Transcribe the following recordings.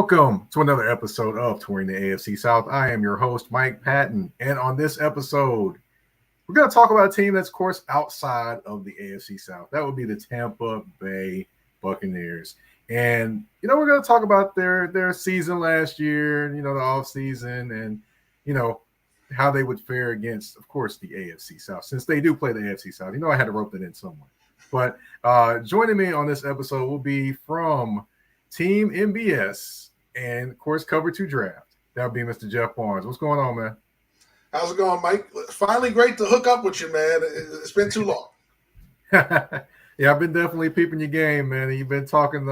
Welcome to another episode of Touring the AFC South. I am your host, Mike Patton. And on this episode, we're going to talk about a team that's, of course, outside of the AFC South. That would be the Tampa Bay Buccaneers. And, we're going to talk about their season last year, the offseason and, how they would fare against, of course, the AFC South. Since they do play the AFC South, I had to rope that in somewhere. But joining me on this episode will be from Team NBS and, of course, Cover 2 Draft. That would be Mr. Jeff Barnes. What's going on, man? How's it going, Mike? Finally great to hook up with you, man. It's been too long. Yeah, I've been definitely peeping your game, man. And you've been talking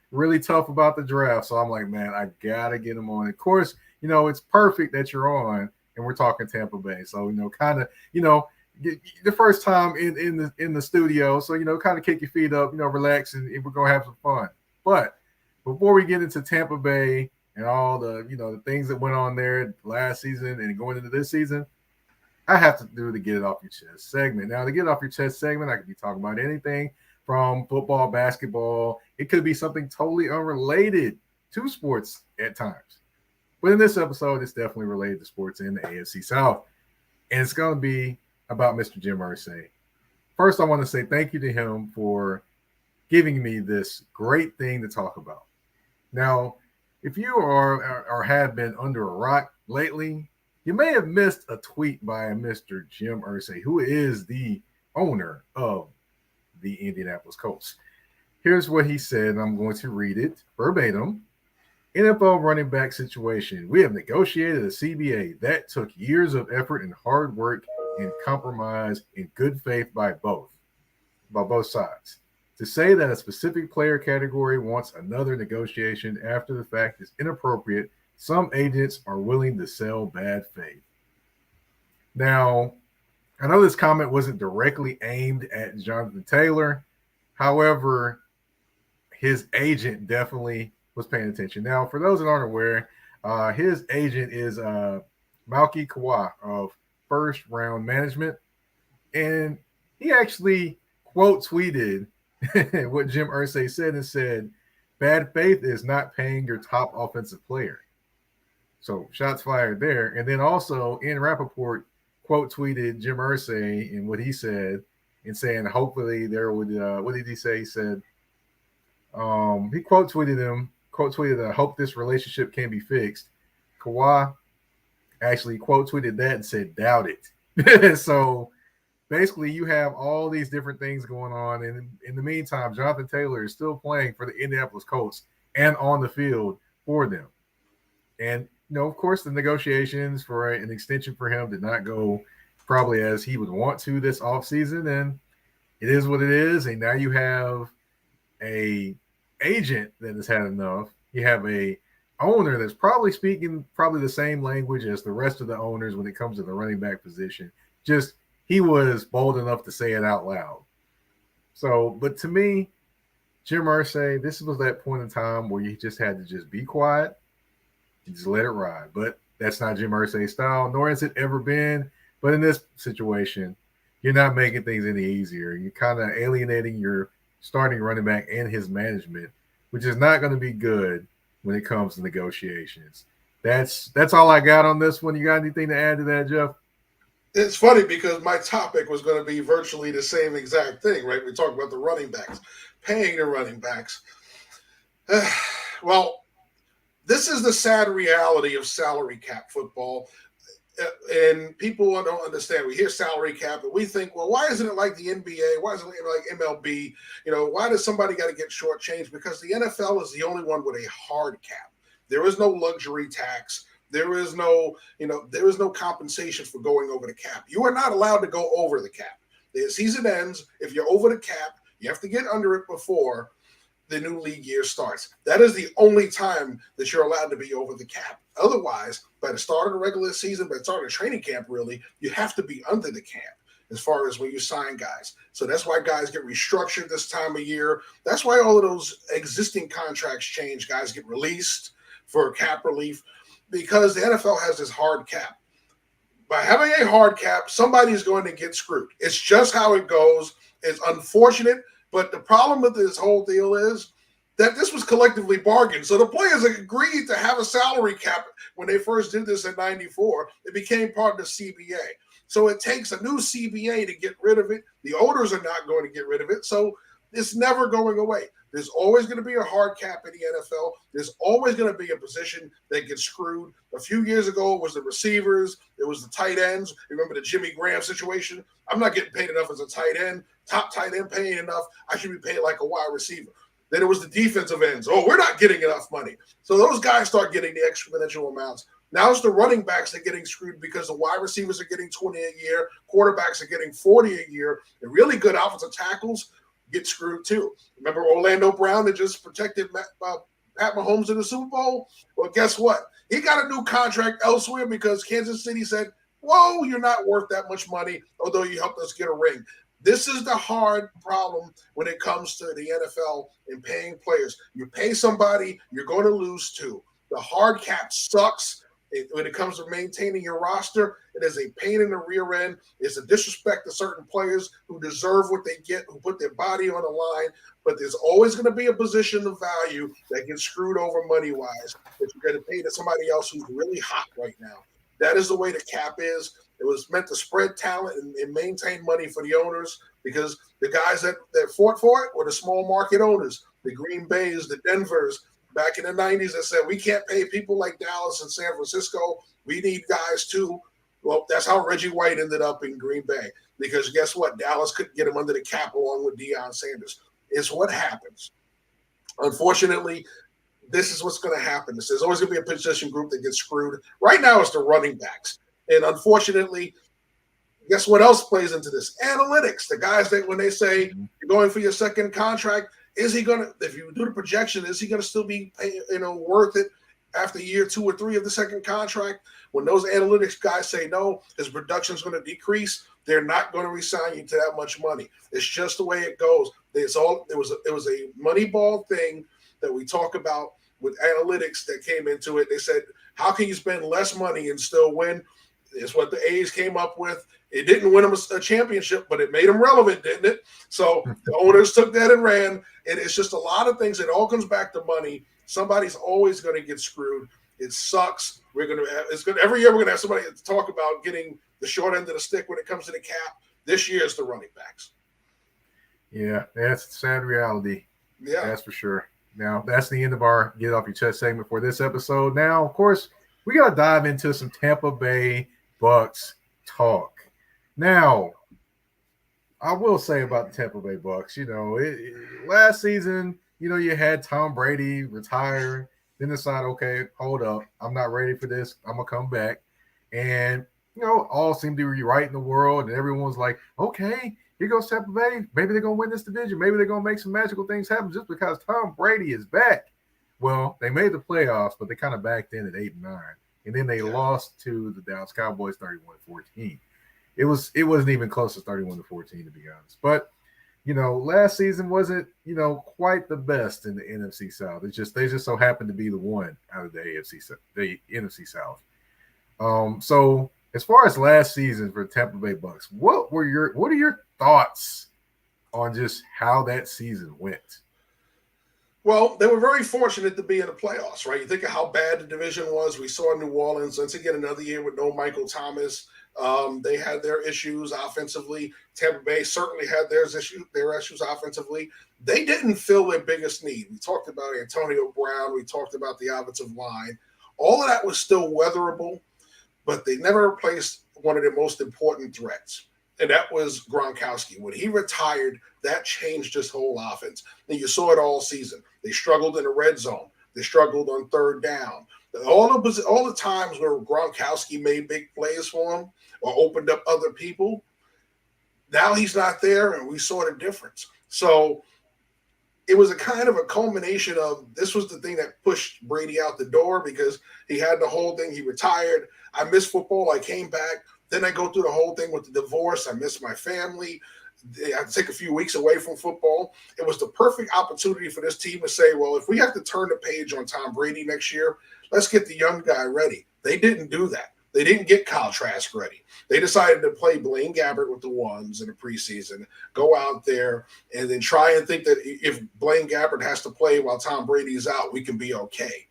really tough about the draft. So I'm like, man, I got to get him on. Of course, it's perfect that you're on and we're talking Tampa Bay. So, the first time in the studio. So, kind of kick your feet up, relax, and we're going to have some fun. But before we get into Tampa Bay and all the things that went on there last season and going into this season, I have to do the Get It Off Your Chest segment. Now, the Get It Off Your Chest segment, I could be talking about anything from football, basketball. It could be something totally unrelated to sports at times. But in this episode, it's definitely related to sports in the AFC South. And it's going to be about Mr. Jim Irsay. First, I want to say thank you to him for giving me this great thing to talk about. Now, if you are or have been under a rock lately, you may have missed a tweet by Mr. Jim Irsay, who is the owner of the Indianapolis Colts. Here's what he said, and I'm going to read it verbatim. NFL running back situation. We have negotiated a CBA that took years of effort and hard work and compromise in good faith by both sides. To say that a specific player category wants another negotiation after the fact is inappropriate. Some agents are willing to sell bad faith. Now, I know this comment wasn't directly aimed at Jonathan Taylor. However, his agent definitely was paying attention. Now, for those that aren't aware, his agent is Malky Kawhi of First Round Management. And he actually quote tweeted what Jim Irsay said and said, bad faith is not paying your top offensive player. So shots fired there. And then also Ian Rappaport quote tweeted Jim Irsay and what he said and saying, hopefully there would, what did he say? He said, he quote tweeted, I hope this relationship can be fixed. Kawhi actually quote tweeted that and said, doubt it. So basically, you have all these different things going on. And in the meantime, Jonathan Taylor is still playing for the Indianapolis Colts and on the field for them. And, of course, the negotiations for an extension for him did not go probably as he would want to this offseason. And it is what it is. And now you have a agent that has had enough. You have a owner that's probably speaking the same language as the rest of the owners when it comes to the running back position. Just he was bold enough to say it out loud. So, but to me, Jim Irsay, this was that point in time where you just had to just be quiet and just let it ride. But that's not Jim Irsay's style, nor has it ever been. But in this situation, you're not making things any easier. You're kind of alienating your starting running back and his management, which is not going to be good when it comes to negotiations. That's all I got on this one. You got anything to add to that, Jeff? It's funny because my topic was going to be virtually the same exact thing, right? We talked about the running backs, paying the running backs. Well, this is the sad reality of salary cap football. And people don't understand. We hear salary cap and we think, well, why isn't it like the NBA? Why isn't it like MLB? Why does somebody got to get shortchanged? Because the NFL is the only one with a hard cap. There is no luxury tax. There is no compensation for going over the cap. You are not allowed to go over the cap. The season ends. If you're over the cap, you have to get under it before the new league year starts. That is the only time that you're allowed to be over the cap. Otherwise, by the start of the regular season, by the start of training camp, really, you have to be under the cap as far as when you sign guys. So that's why guys get restructured this time of year. That's why all of those existing contracts change. Guys get released for cap relief because the NFL has this hard cap. By having a hard cap, somebody's going to get screwed. It's just how it goes. It's unfortunate. But the problem with this whole deal is that this was collectively bargained. So the players agreed to have a salary cap when they first did this in 94. It became part of the CBA. So it takes a new CBA to get rid of it. The owners are not going to get rid of it. So it's never going away. There's always going to be a hard cap in the NFL. There's always going to be a position that gets screwed. A few years ago, it was the receivers. It was the tight ends. Remember the Jimmy Graham situation? I'm not getting paid enough as a tight end. Top tight end paying enough. I should be paid like a wide receiver. Then it was the defensive ends. Oh, we're not getting enough money. So those guys start getting the exponential amounts. Now it's the running backs that are getting screwed because the wide receivers are getting 20 a year. Quarterbacks are getting 40 a year. The really good offensive tackles get screwed too. Remember Orlando Brown that just protected Pat Mahomes in the Super Bowl? Well, guess what? He got a new contract elsewhere because Kansas City said, whoa, you're not worth that much money, although you helped us get a ring. This is the hard problem when it comes to the NFL and paying players. You pay somebody, you're going to lose too. The hard cap sucks. When it comes to maintaining your roster, it is a pain in the rear end. It's a disrespect to certain players who deserve what they get, who put their body on the line. But there's always going to be a position of value that gets screwed over money-wise that you're going to pay to somebody else who's really hot right now. That is the way the cap is. It was meant to spread talent and maintain money for the owners because the guys that fought for it were the small market owners, the Green Bays, the Denvers, back in the 90s that said, we can't pay people like Dallas and San Francisco. We need guys too. Well, that's how Reggie White ended up in Green Bay because guess what? Dallas couldn't get him under the cap along with Deion Sanders. It's what happens. Unfortunately, this is what's going to happen. There's always going to be a position group that gets screwed. Right now, it's the running backs. And unfortunately, guess what else plays into this? Analytics. The guys that when they say you're going for your second contract, is he going to, if you do the projection, is he going to still be, worth it after year 2 or 3 of the second contract? When those analytics guys say no, his production is going to decrease. They're not going to resign you to that much money. It's just the way it goes. It was a money ball thing that we talk about with analytics that came into it. They said, how can you spend less money and still win? It's what the A's came up with. It didn't win them a championship, but it made them relevant, didn't it? So the owners took that and ran. And it's just a lot of things. It all comes back to money. Somebody's always going to get screwed. It sucks. Every year we're going to have somebody to talk about getting the short end of the stick when it comes to the cap. This year is the running backs. Yeah, that's the sad reality. Yeah, that's for sure. Now, that's the end of our Get Off Your Chest segment for this episode. Now, of course, we got to dive into some Tampa Bay Bucks talk. Now, I will say about the Tampa Bay Bucks, last season, you had Tom Brady retire, then decide, okay, hold up, I'm not ready for this. I'm going to come back. And, all seemed to be right in the world. And everyone was like, okay, here goes Tampa Bay. Maybe they're going to win this division. Maybe they're going to make some magical things happen just because Tom Brady is back. Well, they made the playoffs, but they kind of backed in at 8-9. And then they lost to the Dallas Cowboys 31-14. It wasn't even close to 31-14, to be honest. But, last season wasn't, quite the best in the NFC South. They just so happened to be the one out of the NFC South. So as far as last season for Tampa Bay Bucks, what are your thoughts on just how that season went? Well, they were very fortunate to be in the playoffs, right? You think of how bad the division was. We saw New Orleans once again another year with no Michael Thomas. They had their issues offensively. Tampa Bay certainly had their issues offensively. They didn't fill their biggest need. We talked about Antonio Brown. We talked about the offensive line. All of that was still weatherable, but they never replaced one of their most important threats, and that was Gronkowski. When he retired, that changed this whole offense. And you saw it all season. They struggled in the red zone. They struggled on third down. All the times where Gronkowski made big plays for him or opened up other people, now he's not there, and we saw the difference. So it was a kind of a culmination of this was the thing that pushed Brady out the door because he had the whole thing. He retired. I miss football. I came back. Then I go through the whole thing with the divorce. I miss my family. I had to take a few weeks away from football. It was the perfect opportunity for this team to say, well, if we have to turn the page on Tom Brady next year, let's get the young guy ready. They didn't do that. They didn't get Kyle Trask ready. They decided to play Blaine Gabbert with the ones in the preseason, go out there, and then try and think that if Blaine Gabbert has to play while Tom Brady's out, we can be okay.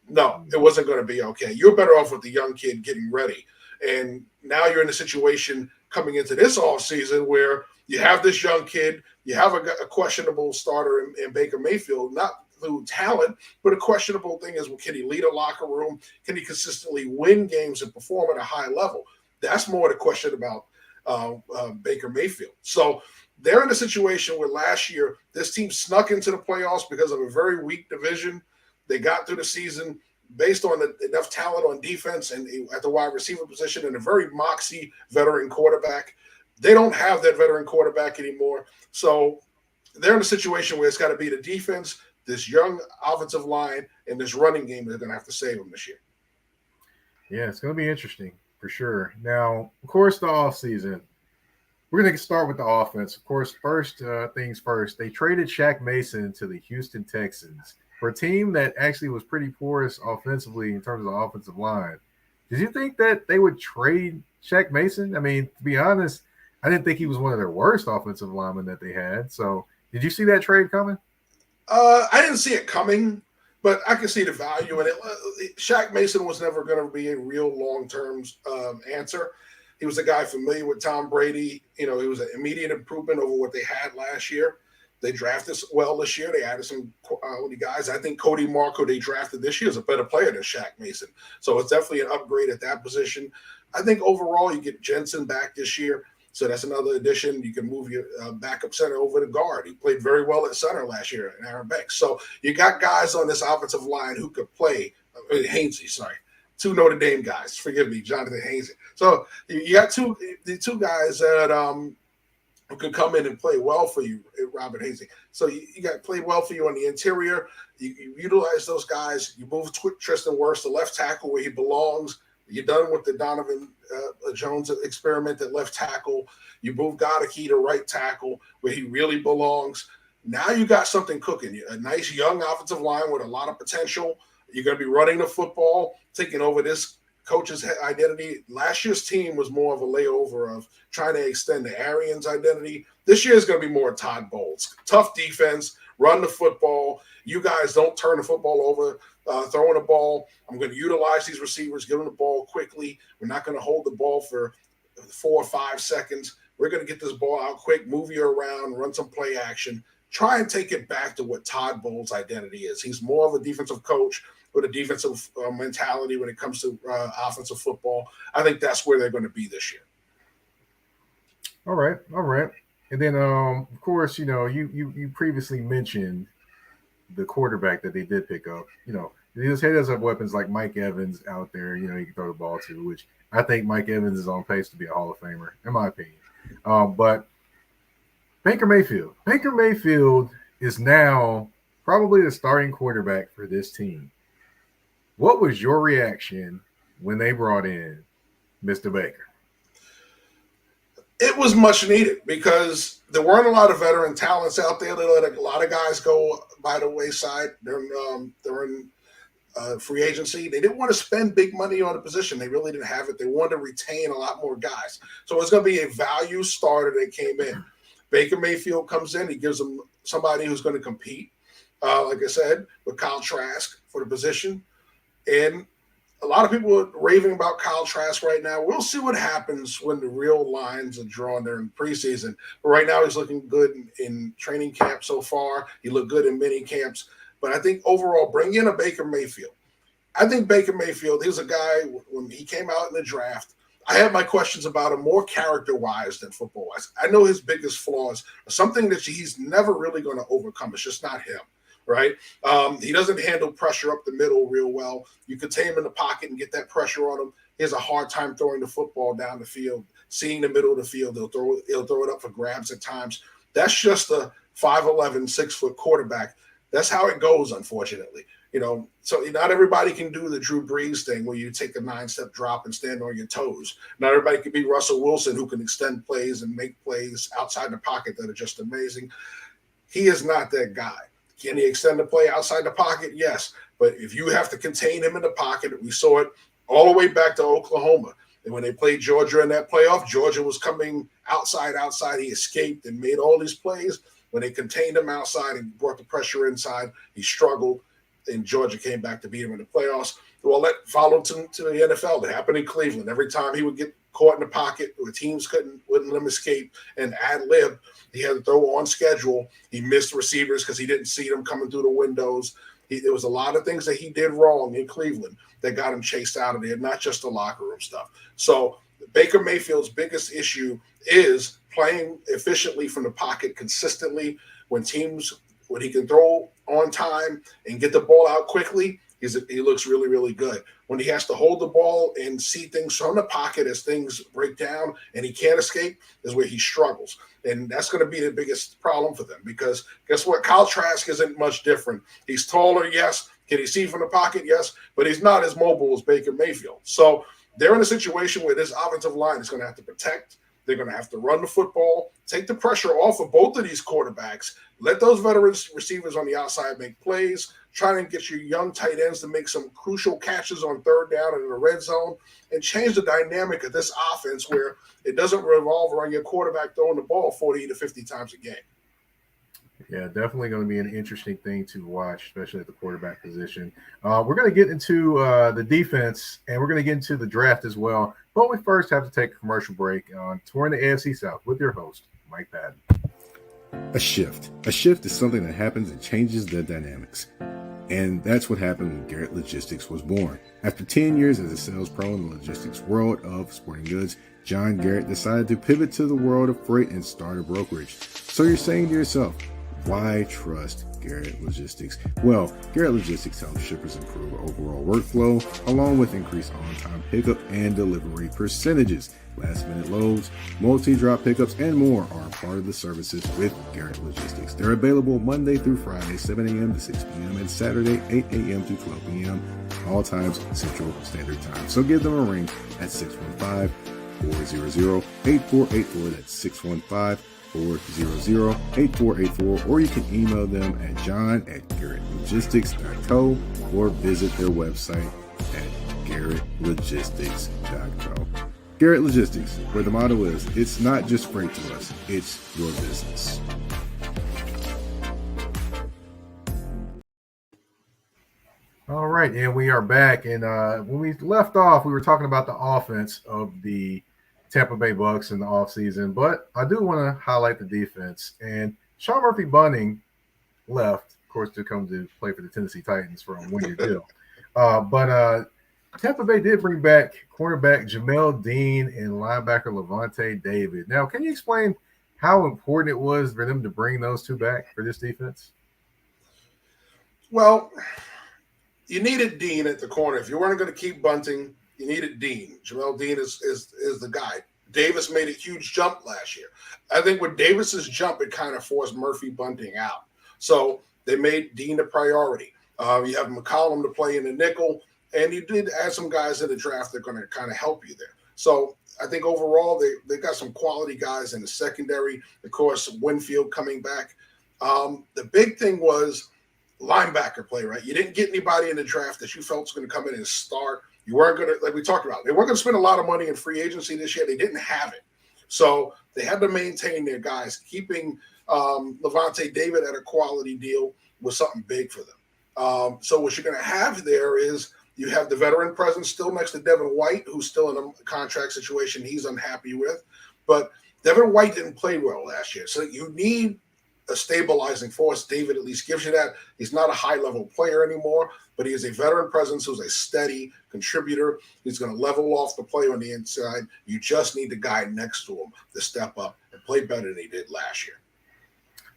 No, it wasn't going to be okay. You're better off with the young kid getting ready. And now you're in a situation coming into this offseason where you have this young kid, you have a questionable starter in Baker Mayfield, not through talent, but a questionable thing is, well, can he lead a locker room? Can he consistently win games and perform at a high level? That's more the question about Baker Mayfield. So they're in a situation where last year this team snuck into the playoffs because of a very weak division. They got through the season based on enough talent on defense and at the wide receiver position and a very moxie veteran quarterback. They don't have that veteran quarterback anymore. So they're in a situation where it's got to be the defense, this young offensive line, and this running game that's going to have to save them this year. Yeah, it's going to be interesting for sure. Now, of course, the offseason. We're going to start with the offense. Of course, first things first, they traded Shaq Mason to the Houston Texans for a team that actually was pretty porous offensively in terms of the offensive line. Did you think that they would trade Shaq Mason? I mean, to be honest, I didn't think he was one of their worst offensive linemen that they had. So did you see that trade coming? I didn't see it coming, but I can see the value in it. Shaq Mason was never going to be a real long-term answer. He was a guy familiar with Tom Brady. You know, he was an immediate improvement over what they had last year. They drafted well this year. They added some quality guys. I think Cody Mark, who they drafted this year, is a better player than Shaq Mason. So it's definitely an upgrade at that position. I think overall you get Jensen back this year. So that's another addition. You can move your backup center over to guard. He played very well at center last year, and Aaron Banks. So you got guys on this offensive line who could play. Hainsey, sorry. Two Notre Dame guys. Forgive me, Jonathan Hainsey. So you got the two guys that who can come in and play well for you, Robert Hainsey. So you got to play well for you on the interior. You utilize those guys. You move Tristan Wirfs to left tackle where he belongs. You're done with the Donovan Jones experiment at left tackle. You move Goddard to right tackle where he really belongs. Now you got something cooking. A nice young offensive line with a lot of potential. You're going to be running the football, taking over this coach's identity. Last year's team was more of a layover of trying to extend the Arians' identity. This year is going to be more Todd Bowles. Tough defense, run the football. You guys don't turn the football over, throwing the ball. I'm going to utilize these receivers, give them the ball quickly. We're not going to hold the ball for 4 or 5 seconds. We're going to get this ball out quick, move you around, run some play action. Try and take it back to what Todd Bowles' identity is. He's more of a defensive coach with a defensive mentality when it comes to offensive football. I think that's where they're going to be this year. All right. And then, of course, you know, you previously mentioned the quarterback that they did pick up. You know, he does have weapons like Mike Evans out there, you know, he can throw the ball to, which I think Mike Evans is on pace to be a Hall of Famer, in my opinion. But Baker Mayfield is now probably the starting quarterback for this team. What was your reaction when they brought in Mr. Baker? It was much needed because there weren't a lot of veteran talents out there. They let a lot of guys go by the wayside. They're in free agency. They didn't want to spend big money on a position. They really didn't have it. They wanted to retain a lot more guys. So it's going to be a value starter that came in. Baker Mayfield comes in. He gives them somebody who's going to compete, like I said, with Kyle Trask for the position. And a lot of people are raving about Kyle Trask right now. We'll see what happens when the real lines are drawn during preseason. But right now, he's looking good in training camp so far. He looked good in mini camps. But I think overall, bring in a Baker Mayfield. I think Baker Mayfield, he was a guy, when he came out in the draft, I had my questions about him more character-wise than football-wise. I know his biggest flaws are something that he's never really going to overcome. It's just not him. Right? He doesn't handle pressure up the middle real well. You could take him in the pocket and get that pressure on him. He has a hard time throwing the football down the field, seeing the middle of the field. He'll throw it up for grabs at times. That's just a 5'11", 6-foot quarterback. That's how it goes, unfortunately. You know, so not everybody can do the Drew Brees thing where you take a 9-step drop and stand on your toes. Not everybody can be Russell Wilson, who can extend plays and make plays outside the pocket that are just amazing. He is not that guy. Can he extend the play outside the pocket? Yes. But if you have to contain him in the pocket, we saw it all the way back to Oklahoma. And when they played Georgia in that playoff, Georgia was coming outside. He escaped and made all these plays. When they contained him outside and brought the pressure inside, he struggled, and Georgia came back to beat him in the playoffs. Well, that followed to the NFL. That happened in Cleveland. Every time he would get caught in the pocket where teams wouldn't let him escape and ad lib, he had to throw on schedule. He missed receivers because he didn't see them coming through the windows. There was a lot of things that he did wrong in Cleveland that got him chased out of there, not just the locker room stuff. So Baker Mayfield's biggest issue is playing efficiently from the pocket consistently when he can throw on time and get the ball out quickly. He looks really, really good. When he has to hold the ball and see things from the pocket as things break down and he can't escape is where he struggles. And that's going to be the biggest problem for them because guess what? Kyle Trask isn't much different. He's taller, yes. Can he see from the pocket? Yes. But he's not as mobile as Baker Mayfield. So they're in a situation where this offensive line is going to have to protect. They're going to have to run the football, take the pressure off of both of these quarterbacks, let those veteran receivers on the outside make plays, try and get your young tight ends to make some crucial catches on third down and in the red zone, and change the dynamic of this offense where it doesn't revolve around your quarterback throwing the ball 40 to 50 times a game. Yeah, definitely going to be an interesting thing to watch, especially at the quarterback position. We're going to get into the defense, and we're going to get into the draft as well. But we first have to take a commercial break on Touring the AFC South with your host, Mike Patton. A shift. A shift is something that happens and changes the dynamics. And that's what happened when Garrett Logistics was born. After 10 years as a sales pro in the logistics world of sporting goods, John Garrett decided to pivot to the world of freight and start a brokerage. So you're saying to yourself, why trust Garrett Logistics? Well, Garrett Logistics helps shippers improve overall workflow, along with increased on-time pickup and delivery percentages. Last-minute loads, multi-drop pickups, and more are part of the services with Garrett Logistics. They're available Monday through Friday, 7 a.m. to 6 p.m., and Saturday, 8 a.m. to 12 p.m., all times Central Standard Time. So give them a ring at 615-400-8484. That's 615-400-8484, or you can email them at john@garrettlogistics.co or visit their website at garrettlogistics.co. Garrett Logistics, where the motto is, it's not just freight to us, it's your business. All right, and we are back. And when we left off, we were talking about the offense of the Tampa Bay Bucks in the offseason, but I do want to highlight the defense. And Sean Murphy-Bunting left, of course, to come to play for the Tennessee Titans for a one-year deal. But Tampa Bay did bring back cornerback Jamel Dean and linebacker Levante David. Now, can you explain how important it was for them to bring those two back for this defense? Well, you needed Dean at the corner. If you weren't going to keep Bunting, you needed Dean. Jamel Dean is the guy. Davis made a huge jump last year. I think with Davis's jump, it kind of forced Murphy-Bunting out. So they made Dean a priority. You have McCollum to play in the nickel. And you did add some guys in the draft that are going to kind of help you there. So I think overall they got some quality guys in the secondary. Of course, Winfield coming back. The big thing was linebacker play, right? You didn't get anybody in the draft that you felt was going to come in and start. You weren't going to, like we talked about, they weren't going to spend a lot of money in free agency this year. They didn't have it. So they had to maintain their guys. Keeping Levante David at a quality deal was something big for them. So what you're going to have there is you have the veteran presence still next to Devin White, who's still in a contract situation he's unhappy with. But Devin White didn't play well last year. So you need a stabilizing force. David at least gives you that. He's not a high-level player anymore, but he is a veteran presence who's a steady contributor. He's going to level off the play on the inside. You just need the guy next to him to step up and play better than he did last year.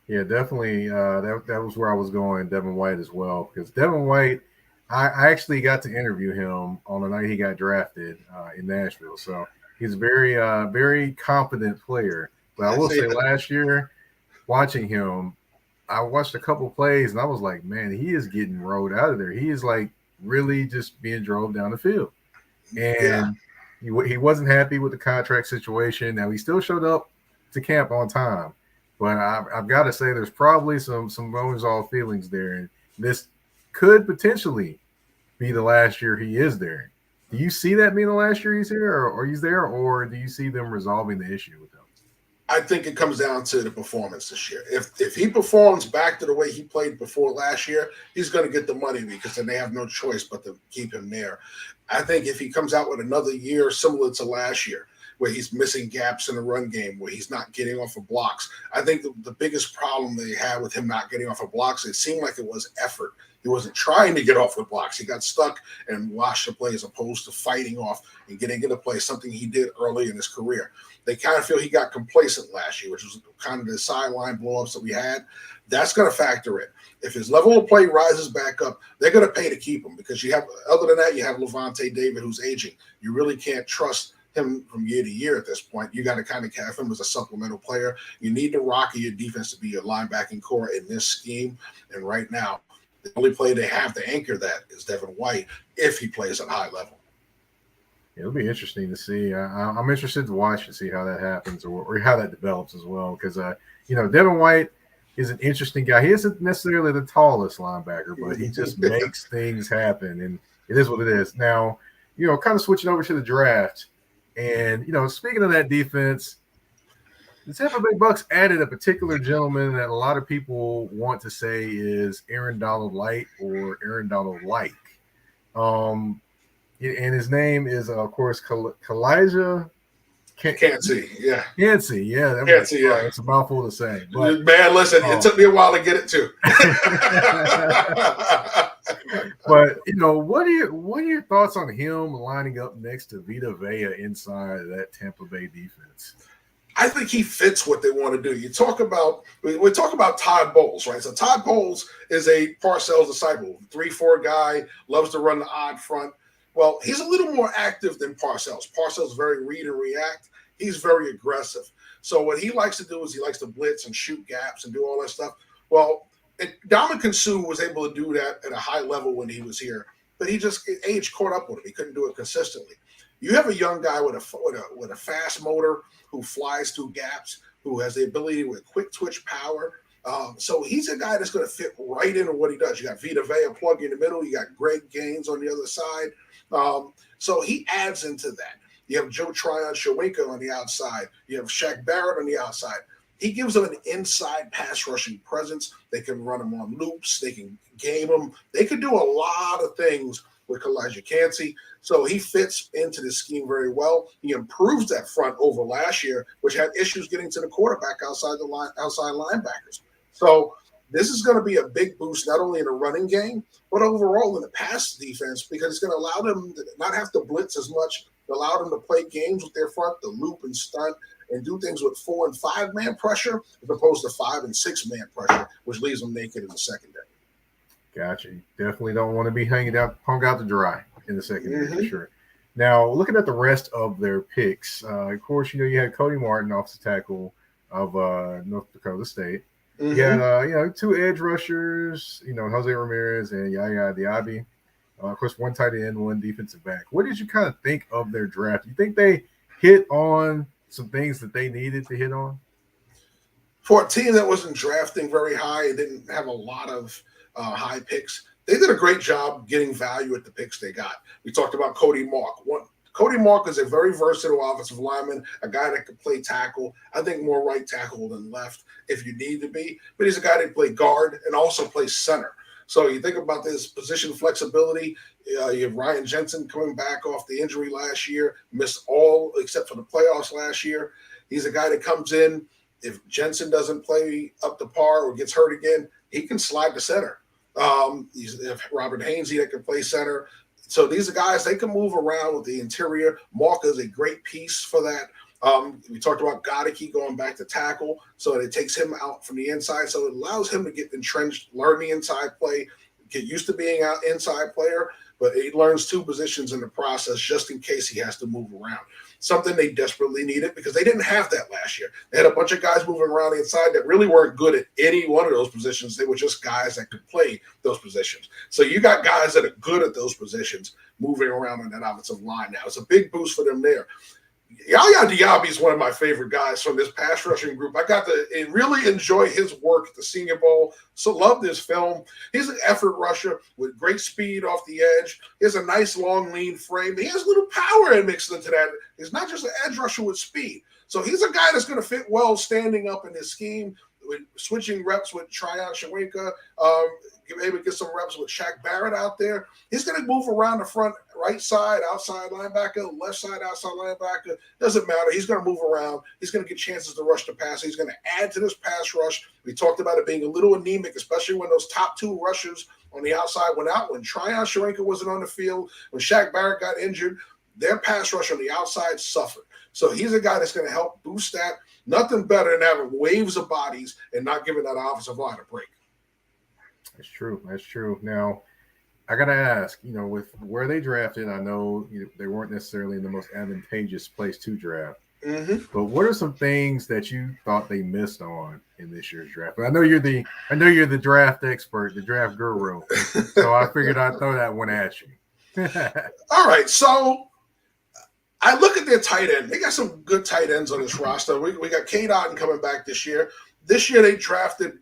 Yeah, definitely. That was where I was going, Devin White as well, because Devin White, I actually got to interview him on the night he got drafted in Nashville. So he's a very confident player. But I will say last year, watching him, I watched a couple plays and I was like, man, he is getting rolled out of there. He is like really just being drove down the field. And he wasn't happy with the contract situation. Now, he still showed up to camp on time. But I've got to say there's probably some unresolved feelings there. And this could potentially be the last year he is there. Do you see that being the last year he's here, or he's there, or do you see them resolving the issue with him? I think it comes down to the performance this year. If he performs back to the way he played before last year, he's going to get the money because then they have no choice but to keep him there. I think if he comes out with another year similar to last year, where he's missing gaps in the run game, where he's not getting off of blocks, I think the biggest problem they had with him not getting off of blocks, it seemed like it was effort. He wasn't trying to get off with blocks. He got stuck and watched the play as opposed to fighting off and getting into play, something he did early in his career. They kind of feel he got complacent last year, which was kind of the sideline blow-ups that we had. That's going to factor in. If his level of play rises back up, they're going to pay to keep him because you have, other than that, you have Levante David who's aging. You really can't trust him from year to year at this point. You got to kind of have him as a supplemental player. You need the rock of your defense to be your linebacking core in this scheme. And right now, the only player they have to anchor that is Devin White if he plays at high level. It'll be interesting to see. I'm interested to watch and see how that happens or how that develops as well. Because, Devin White is an interesting guy. He isn't necessarily the tallest linebacker, but he just makes things happen. And it is what it is. Now, kind of switching over to the draft. And, speaking of that defense, the Tampa Bay Bucks added a particular gentleman that a lot of people want to say is Aaron Donald Light or Aaron Donald like. And his name is, of course, Kalijah Cansey. Yeah. Cansey. Yeah. Cansey, yeah. It's a mouthful to say. But, man, listen, it took me a while to get it too. But what are your thoughts on him lining up next to Vita Vea inside of that Tampa Bay defense? I think he fits what they want to do. We talk about Todd Bowles, right? So Todd Bowles is a Parcells disciple, 3-4 guy, loves to run the odd front. Well, he's a little more active than Parcells. Parcells is very read and react. He's very aggressive. So what he likes to do is he likes to blitz and shoot gaps and do all that stuff. Well, Ndamukong Suh was able to do that at a high level when he was here, but age caught up with him. He couldn't do it consistently. You have a young guy with a fast motor who flies through gaps, who has the ability with quick twitch power. So he's a guy that's going to fit right into what he does. You got Vita Vea plug in the middle. You got Greg Gaines on the other side. So he adds into that. You have Joe Tryon-Shoyinka on the outside. You have Shaq Barrett on the outside. He gives them an inside pass rushing presence. They can run them on loops. They can game them. They can do a lot of things with Kalijah Cansey. So he fits into the scheme very well. He improves that front over last year, which had issues getting to the quarterback outside linebackers. So this is going to be a big boost, not only in the running game, but overall in the pass defense, because it's going to allow them to not have to blitz as much, allow them to play games with their front, the loop and stunt, and do things with 4- and 5-man pressure as opposed to 5- and 6-man pressure, which leaves them naked in the secondary. Gotcha. You definitely don't want to be hung out to dry in the secondary for sure. Now, looking at the rest of their picks, of course, you had Cody Martin, offensive tackle of North Dakota State. You had 2 edge rushers, Jose Ramirez and Yaya Diaby. Of course, 1 tight end, 1 defensive back. What did you kind of think of their draft? You think they hit on some things that they needed to hit on? For a team that wasn't drafting very high and didn't have a lot of high picks, they did a great job getting value at the picks they got. We talked about Cody Mark. Cody Mark is a very versatile offensive lineman, a guy that could play tackle. I think more right tackle than left if you need to be. But he's a guy that can play guard and also play center. So you think about this position flexibility. You have Ryan Jensen coming back off the injury last year, missed all except for the playoffs last year. He's a guy that comes in. If Jensen doesn't play up to par or gets hurt again, he can slide to center. You have Robert Hainsey that can play center. So these are guys, they can move around with the interior. Mark is a great piece for that. We talked about Godeke going back to tackle, so it takes him out from the inside. So it allows him to get entrenched, learn the inside play, get used to being an inside player, but he learns 2 positions in the process just in case he has to move around. Something they desperately needed because they didn't have that last year. They had a bunch of guys moving around the inside that really weren't good at any one of those positions. They were just guys that could play those positions. So you got guys that are good at those positions moving around on that offensive line now. It's a big boost for them there. Yaya Diaby is one of my favorite guys from this pass rushing group. I got to really enjoy his work at the Senior Bowl. So loved his film. He's an effort rusher with great speed off the edge. He has a nice long lean frame. He has a little power mixed into that. He's not just an edge rusher with speed. So he's a guy that's going to fit well standing up in his scheme, with switching reps with Tryon Shoyinka, maybe get some reps with Shaq Barrett out there. He's going to move around the front, right side, outside linebacker, left side, outside linebacker. Doesn't matter. He's going to move around. He's going to get chances to rush the pass. He's going to add to this pass rush. We talked about it being a little anemic, especially when those top two rushers on the outside went out. When Tryon Shoyinka wasn't on the field, when Shaq Barrett got injured, their pass rush on the outside suffered. So he's a guy that's going to help boost that. Nothing better than having waves of bodies and not giving that offensive line a break. That's true. That's true. Now, I got to ask, with where they drafted, I know they weren't necessarily in the most advantageous place to draft. Mm-hmm. But what are some things that you thought they missed on in this year's draft? I know you're the draft expert, the draft guru. So I figured I'd throw that one at you. All right. So I look at their tight end. They got some good tight ends on this roster. We got Cade Otton coming back this year. This year they drafted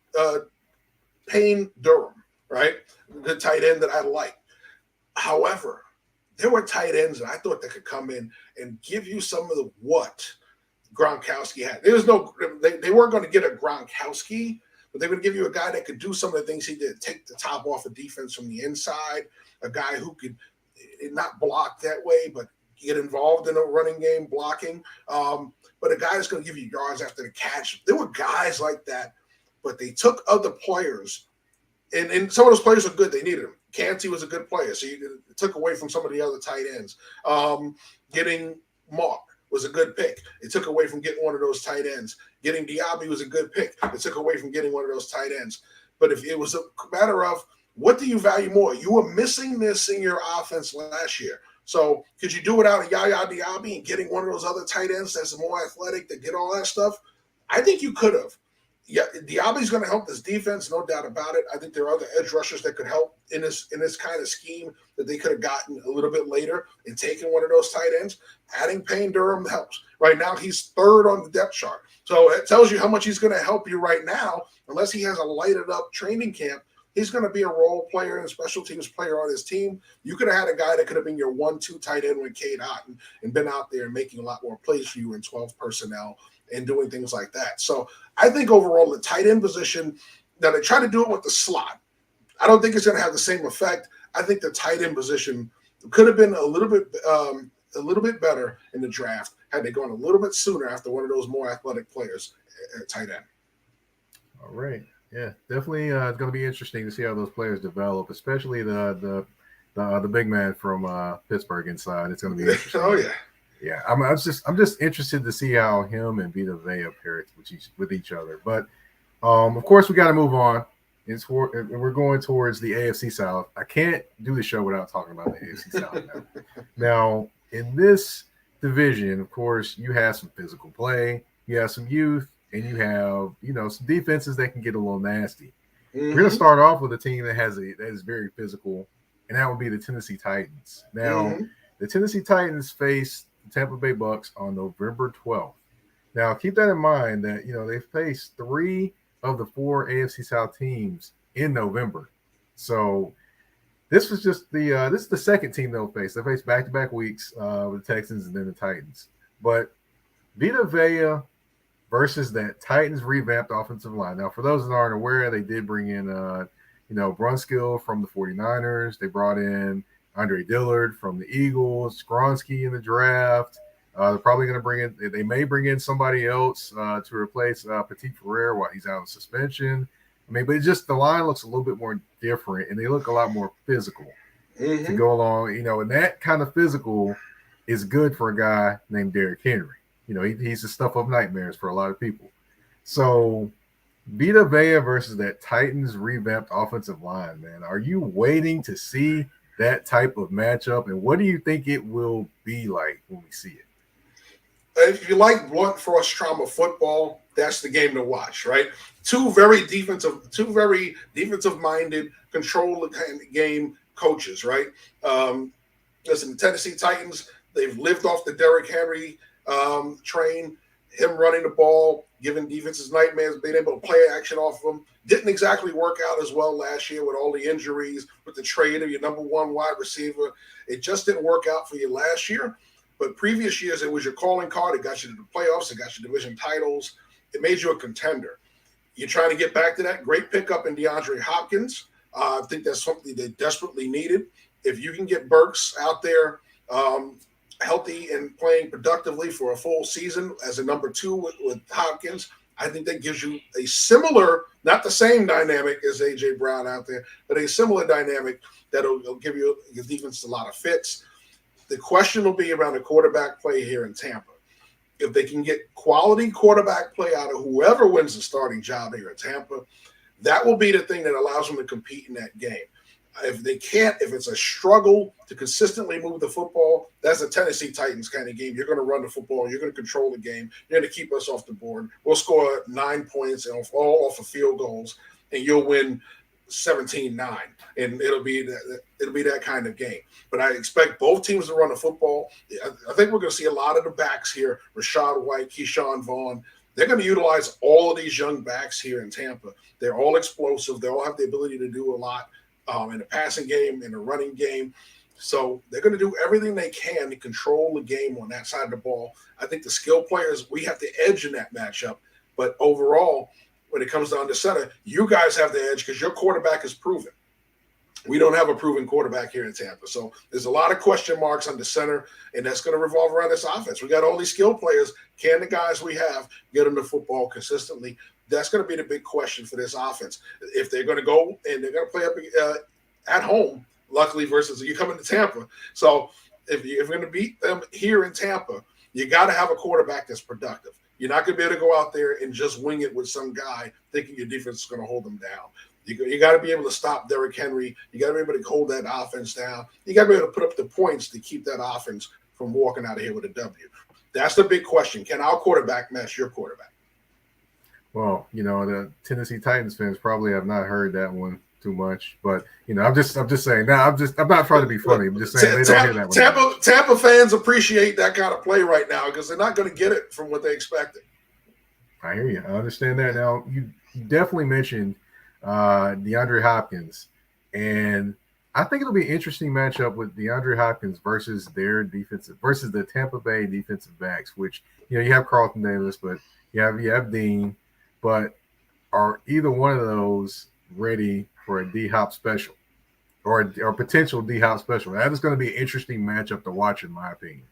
Payne Durham, right? Good tight end that I like. However, there were tight ends that I thought that could come in and give you some of the what Gronkowski had. They weren't going to get a Gronkowski, but they would give you a guy that could do some of the things he did. Take the top off of defense from the inside, a guy who could not block that way, but get involved in a running game blocking. But a guy that's going to give you yards after the catch. There were guys like that, but they took other players, and some of those players are good. They needed them. Canty was a good player, so you took away from some of the other tight ends. Getting Mark was a good pick. It took away from getting one of those tight ends. Getting Diaby was a good pick. It took away from getting one of those tight ends. But if it was a matter of what do you value more? You were missing this in your offense last year. So could you do without a Yaya Diaby and getting one of those other tight ends that's more athletic to get all that stuff? I think you could have. Yeah, Diaby's going to help this defense, no doubt about it. I think there are other edge rushers that could help in this kind of scheme that they could have gotten a little bit later and taken one of those tight ends. Adding Payne Durham helps. Right now, he's third on the depth chart. So it tells you how much he's going to help you right now. Unless he has a lighted up training camp, he's going to be a role player and special teams player on his team. You could have had a guy that could have been your 1-2 tight end with Cade Otton and been out there making a lot more plays for you in 12 personnel and doing things like that. So I think overall the tight end position, now they try to do it with the slot. I don't think it's going to have the same effect. I think the tight end position could have been a little bit better in the draft had they gone a little bit sooner after one of those more athletic players at tight end. All right. Yeah, definitely. It's going to be interesting to see how those players develop, especially the big man from Pittsburgh inside. It's going to be interesting. Oh yeah. Yeah, I'm just interested to see how him and Vita Vea pair with each other. But of course, we got to move on. We're going towards the AFC South. I can't do the show without talking about the AFC South now. Now, in this division, of course, you have some physical play, you have some youth, and you have some defenses that can get a little nasty. Mm-hmm. We're going to start off with a team that is very physical, and that would be the Tennessee Titans. Now, the Tennessee Titans face the Tampa Bay Bucks on November 12th. Now, keep that in mind that they faced 3 of the 4 AFC South teams in November. So this was just this is the second team they'll face. They face back-to-back weeks with the Texans and then the Titans. But Vita Vea versus that Titans revamped offensive line. Now, for those that aren't aware, they did bring in Brunskill from the 49ers. They brought in Andre Dillard from the Eagles, Skronsky in the draft. They're probably going to bring in – they may bring in somebody else to replace Petit Ferrer while he's out on suspension. I mean, but it's just the line looks a little bit more different, and they look a lot more physical to go along. And that kind of physical is good for a guy named Derrick Henry. He's the stuff of nightmares for a lot of people. So Vita Vea versus that Titans revamped offensive line, man. Are you waiting to see that type of matchup, and what do you think it will be like when we see it? If you like blunt force trauma football, that's the game to watch, right? Two very defensive-minded, control the game coaches, right? Listen, the Tennessee Titans, they've lived off the Derrick Henry train. Him running the ball, giving defenses nightmares, being able to play action off of him. Didn't exactly work out as well last year with all the injuries, with the trade of your number one wide receiver. It just didn't work out for you last year. But previous years, it was your calling card. It got you to the playoffs. It got you division titles. It made you a contender. You're trying to get back to that. Great pickup in DeAndre Hopkins. I think that's something they desperately needed. If you can get Burks out there healthy and playing productively for a full season as a number two with Hopkins, I think that gives you a similar, not the same dynamic as A.J. Brown out there, but a similar dynamic that'll give your defense a lot of fits. The question will be around the quarterback play here in Tampa. If they can get quality quarterback play out of whoever wins the starting job here in Tampa, that will be the thing that allows them to compete in that game. If they can't, if it's a struggle to consistently move the football, that's a Tennessee Titans kind of game. You're going to run the football. You're going to control the game. You're going to keep us off the board. We'll score 9 points and all off of field goals, and you'll win 17-9. And it'll be that kind of game. But I expect both teams to run the football. I think we're going to see a lot of the backs here, Rachaad White, Keyshawn Vaughn. They're going to utilize all of these young backs here in Tampa. They're all explosive. They all have the ability to do a lot in the passing game, in the running game. So they're going to do everything they can to control the game on that side of the ball. I think the skill players, we have the edge in that matchup. But overall, when it comes down to center, you guys have the edge because your quarterback is proven. We don't have a proven quarterback here in Tampa. So there's a lot of question marks on the center, and that's going to revolve around this offense. We got all these skill players. Can the guys we have get them the football consistently? That's going to be the big question for this offense. If they're going to go and they're going to play up at home, luckily, versus you coming to Tampa. So if you're going to beat them here in Tampa, you got to have a quarterback that's productive. You're not going to be able to go out there and just wing it with some guy thinking your defense is going to hold them down. You got to be able to stop Derrick Henry. You got to be able to hold that offense down. You got to be able to put up the points to keep that offense from walking out of here with a W. That's the big question. Can our quarterback match your quarterback? Well, the Tennessee Titans fans probably have not heard that one too much, but I'm just saying. Now, I'm not trying to be funny. I'm just saying they don't hear that one. Tampa fans appreciate that kind of play right now because they're not going to get it from what they expected. I hear you. I understand that. Now, you definitely mentioned DeAndre Hopkins, and I think it'll be an interesting matchup with DeAndre Hopkins versus the Tampa Bay defensive backs, which you have Carlton Davis, but you have Dean, but are either one of those ready for a D-Hop special or potential D-Hop special? That is going to be an interesting matchup to watch, in my opinion.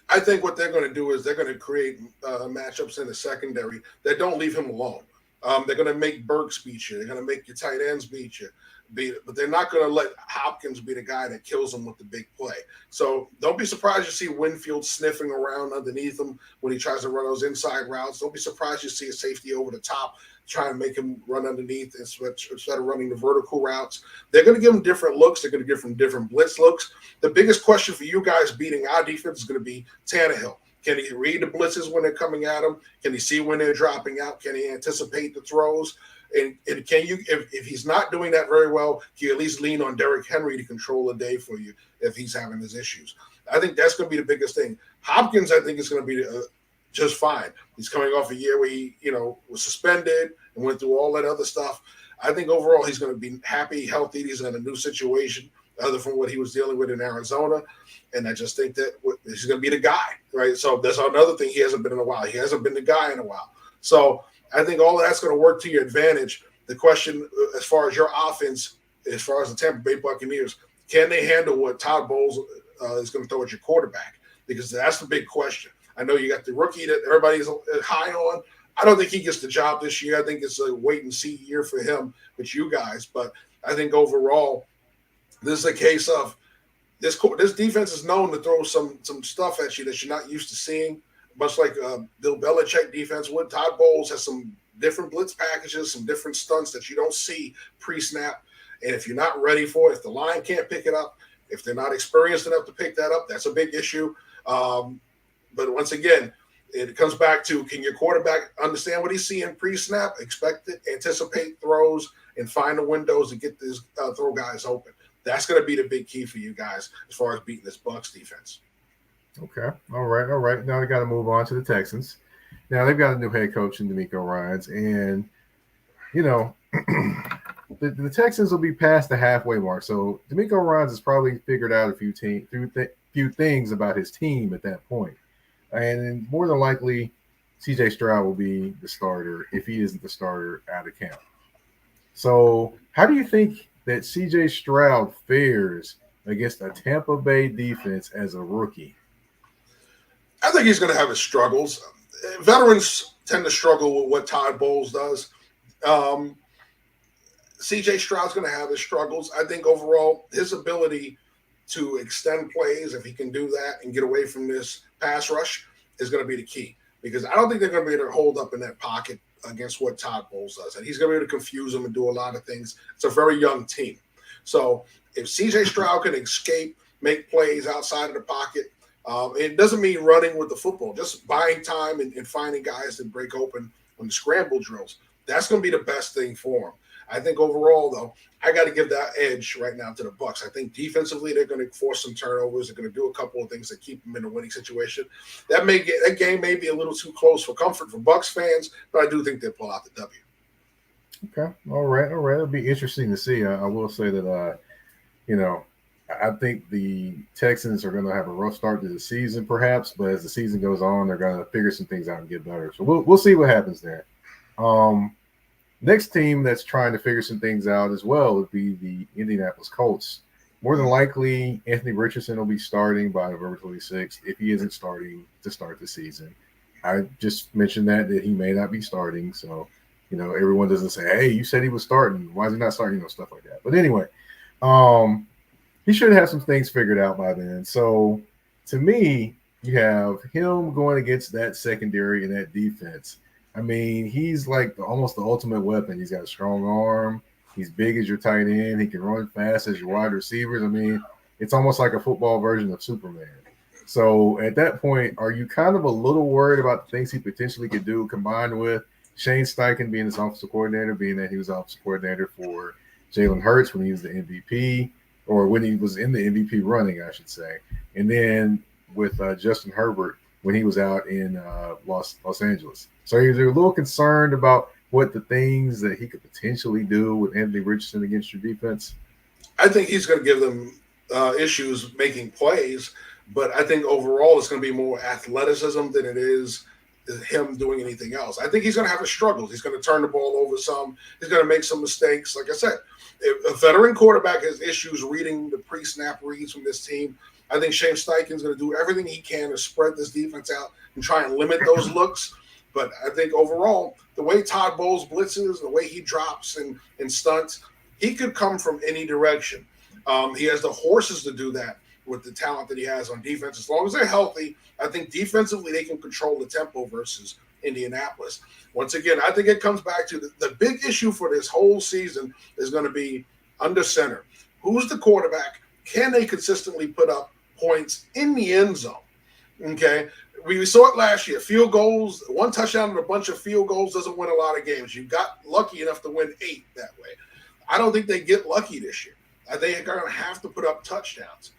I think what they're going to do is they're going to create matchups in the secondary that don't leave him alone. They're going to make Burks beat you. They're going to make your tight ends beat you. But they're not going to let Hopkins be the guy that kills them with the big play. So don't be surprised you see Winfield sniffing around underneath him when he tries to run those inside routes. Don't be surprised you see a safety over the top trying to make him run underneath instead of running the vertical routes. They're going to give him different looks. They're going to give him different blitz looks. The biggest question for you guys beating our defense is going to be Tannehill. Can he read the blitzes when they're coming at him? Can he see when they're dropping out? Can he anticipate the throws? And can you, if he's not doing that very well, can you at least lean on Derrick Henry to control the day for you if he's having his issues? I think that's going to be the biggest thing. Hopkins, I think, is going to be just fine. He's coming off a year where he, was suspended and went through all that other stuff. I think overall he's going to be happy, healthy. He's in a new situation other from what he was dealing with in Arizona. And I just think that he's going to be the guy, right? So that's another thing. He hasn't been in a while. He hasn't been the guy in a while. So I think all of that's going to work to your advantage. The question as far as your offense, as far as the Tampa Bay Buccaneers, can they handle what Todd Bowles is going to throw at your quarterback? Because that's the big question. I know you got the rookie that everybody's high on. I don't think he gets the job this year. I think it's a wait-and-see year for him with you guys. But I think overall, this is a case of this defense is known to throw some stuff at you that you're not used to seeing, much like Bill Belichick defense would. Todd Bowles has some different blitz packages, some different stunts that you don't see pre-snap. And if you're not ready for it, if the line can't pick it up, if they're not experienced enough to pick that up, that's a big issue. But once again, it comes back to, can your quarterback understand what he's seeing pre-snap, expect it, anticipate throws, and find the windows to get these throw guys open? That's going to be the big key for you guys as far as beating this Bucs defense. Okay. All right. All right. Now we got to move on to the Texans. Now they've got a new head coach in D'Amico Ryans, and you know, the Texans will be past the halfway mark. So D'Amico Ryans has probably figured out a few things about his team at that point, and more than likely, C.J. Stroud will be the starter if he isn't the starter out of camp. So, how do you think that C.J. Stroud fares against a Tampa Bay defense as a rookie? I think he's going to have his struggles. Veterans tend to struggle with what Todd Bowles does. Um, CJ Stroud's going to have his struggles. I think overall, his ability to extend plays, if he can do that and get away from this pass rush, is going to be the key. Because I don't think they're going to be able to hold up in that pocket against what Todd Bowles does. And he's going to be able to confuse them and do a lot of things. It's a very young team. So if CJ Stroud can escape, make plays outside of the pocket, it doesn't mean running with the football, just buying time and finding guys that break open on the scramble drills. That's going to be the best thing for him. I think overall, though, I got to give that edge right now to the Bucs. I think defensively they're going to force some turnovers. They're going to do a couple of things that keep them in a winning situation. That game may be a little too close for comfort for Bucs fans, but I do think they'll pull out the W. Okay, all right, all right. It'll be interesting to see. I will say that I think the Texans are going to have a rough start to the season, perhaps, but as the season goes on, they're going to figure some things out and get better. So we'll see what happens there. Next team that's trying to figure some things out as well would be the Indianapolis Colts. More than likely, Anthony Richardson will be starting by November 26th if he isn't starting to start the season. I just mentioned that he may not be starting, so everyone doesn't say, "Hey, you said he was starting. Why is he not starting?" Stuff like that. But anyway, he should have some things figured out by then. So, to me, you have him going against that secondary and that defense. I mean, he's like almost the ultimate weapon. He's got a strong arm. He's big as your tight end. He can run fast as your wide receivers. I mean, it's almost like a football version of Superman. So at that point, are you kind of a little worried about the things he potentially could do combined with Shane Steichen being his offensive coordinator, being that he was offensive coordinator for Jalen Hurts when he was the MVP, or when he was in the MVP running, I should say. And then with Justin Herbert when he was out in Los Angeles. So he's a little concerned about what the things that he could potentially do with Anthony Richardson against your defense. I think he's going to give them issues making plays, but I think overall it's going to be more athleticism than it is him doing anything else. I think he's going to have his struggles. He's going to turn the ball over some. He's going to make some mistakes. Like I said, if a veteran quarterback has issues reading the pre-snap reads from this team, I think Shane Steichen's going to do everything he can to spread this defense out and try and limit those looks. But I think overall, the way Todd Bowles blitzes, the way he drops and stunts, he could come from any direction. He has the horses to do that with the talent that he has on defense. As long as they're healthy, I think defensively they can control the tempo versus Indianapolis. Once again, I think it comes back to the big issue for this whole season is going to be under center. Who's the quarterback? Can they consistently put up points in the end zone? Okay. We saw it last year. Field goals, one touchdown and a bunch of field goals doesn't win a lot of games. You got lucky enough to win 8 that way. I don't think they get lucky this year. They are going to have to put up touchdowns.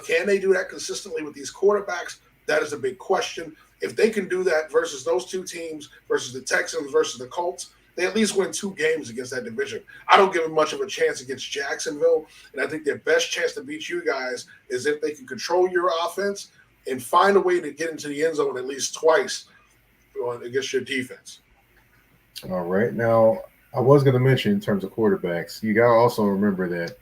Can they do that consistently with these quarterbacks? That is a big question. If they can do that versus those two teams, versus the Texans, versus the Colts, they at least win 2 games against that division. I don't give them much of a chance against Jacksonville, and I think their best chance to beat you guys is if they can control your offense and find a way to get into the end zone at least twice against your defense. All right. Now, I was going to mention in terms of quarterbacks, you got to also remember that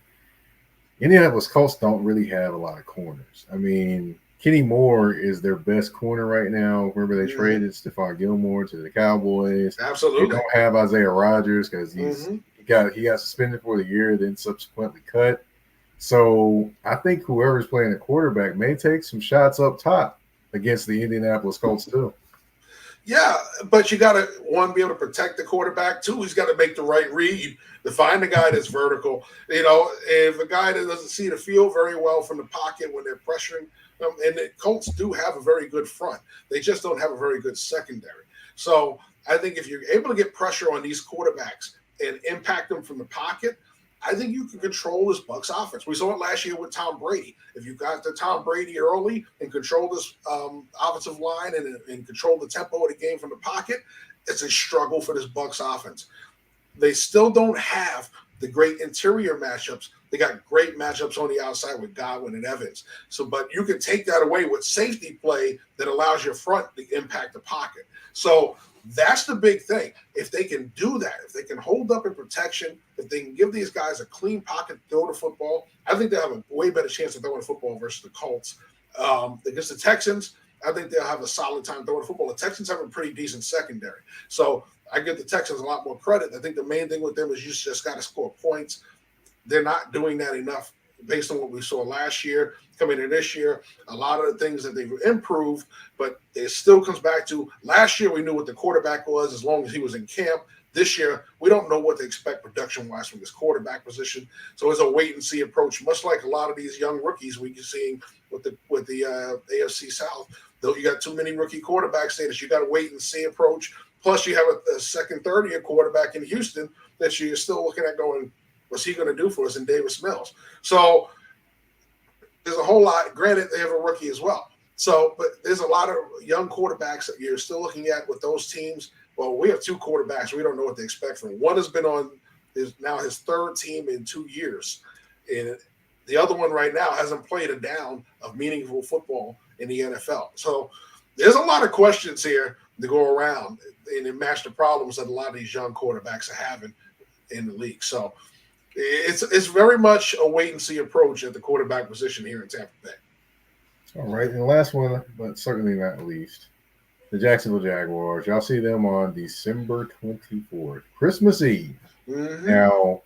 Indianapolis Colts don't really have a lot of corners. I mean, Kenny Moore is their best corner right now. Remember, they traded Stephon Gilmore to the Cowboys. Absolutely. They don't have Isaiah Rodgers because he got suspended for the year, then subsequently cut. So I think whoever's playing at quarterback may take some shots up top against the Indianapolis Colts too. Yeah, but you got to, one, be able to protect the quarterback. 2, he's got to make the right read to find a guy that's vertical. If a guy that doesn't see the field very well from the pocket when they're pressuring, and the Colts do have a very good front. They just don't have a very good secondary. So I think if you're able to get pressure on these quarterbacks and impact them from the pocket, I think you can control this Bucs offense. We saw it last year with Tom Brady. If you got to Tom Brady early and control this offensive line and control the tempo of the game from the pocket, it's a struggle for this Bucs offense. They still don't have the great interior matchups. They got great matchups on the outside with Godwin and Evans. So, but you can take that away with safety play that allows your front to impact the pocket. So that's the big thing. If they can do that, if they can hold up in protection, if they can give these guys a clean pocket to throw the football, I think they'll have a way better chance of throwing the football versus the Colts. Against the Texans, I think they'll have a solid time throwing the football. The Texans have a pretty decent secondary. So I give the Texans a lot more credit. I think the main thing with them is you just got to score points. They're not doing that enough based on what we saw last year. Coming in this year, a lot of the things that they've improved, but it still comes back to last year we knew what the quarterback was as long as he was in camp. This year, we don't know what to expect production-wise from this quarterback position. So it's a wait-and-see approach, much like a lot of these young rookies we're seeing with the AFC South. Though you got too many rookie quarterbacks there that you got to wait-and-see approach. Plus, you have a second, third-year quarterback in Houston that you're still looking at going, what's he going to do for us in Davis Mills? So there's a whole lot. Granted, they have a rookie as well. So, but there's a lot of young quarterbacks that you're still looking at with those teams. Well, we have two quarterbacks. We don't know what to expect from. One has been on now his third team in 2 years. And the other one right now hasn't played a down of meaningful football in the NFL. So there's a lot of questions here to go around and it match the problems that a lot of these young quarterbacks are having in the league. So it's very much a wait-and-see approach at the quarterback position here in Tampa Bay. All right, and the last one, but certainly not least, the Jacksonville Jaguars. Y'all see them on December 24th, Christmas Eve. Mm-hmm. Now,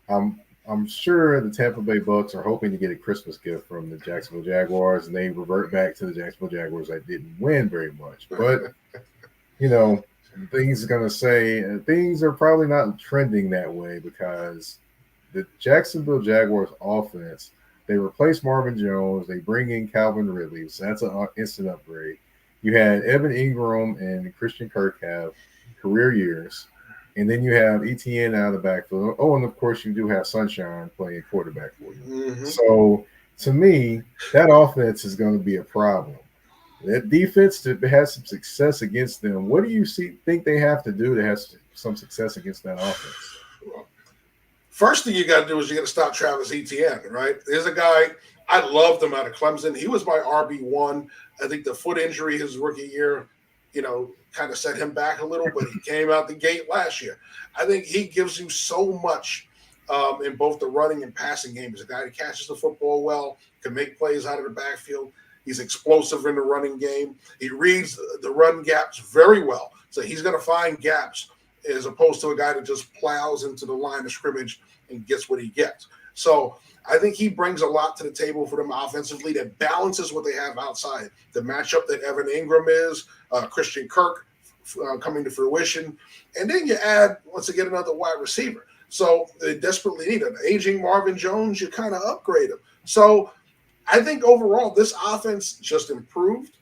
I'm sure the Tampa Bay Bucs are hoping to get a Christmas gift from the Jacksonville Jaguars, and they revert back to the Jacksonville Jaguars that didn't win very much. But, you know, things are probably not trending that way because the Jacksonville Jaguars offense, they replace Marvin Jones. They bring in Calvin Ridley. So that's an instant upgrade. You had Evan Ingram and Christian Kirk have career years. And then you have ETN out of the backfield. Oh, and of course you do have Sunshine playing quarterback for you. Mm-hmm. So to me, that offense is going to be a problem. That defense to have some success against them, what do you think they have to do to have some success against that offense? First thing you got to do is you got to stop Travis Etienne, right? There's a guy, I loved him out of Clemson. He was my RB1. I think the foot injury his rookie year, kind of set him back a little, but he came out the gate last year. I think he gives you so much in both the running and passing game. He's a guy that catches the football well, can make plays out of the backfield. He's explosive in the running game. He reads the run gaps very well. So he's going to find gaps as opposed to a guy that just plows into the line of scrimmage and gets what he gets. So I think he brings a lot to the table for them offensively that balances what they have outside. The matchup that Evan Ingram is, Christian Kirk coming to fruition. And then you add, once again, another wide receiver. So they desperately need an aging Marvin Jones. You kind of upgrade him. So I think overall this offense just improved.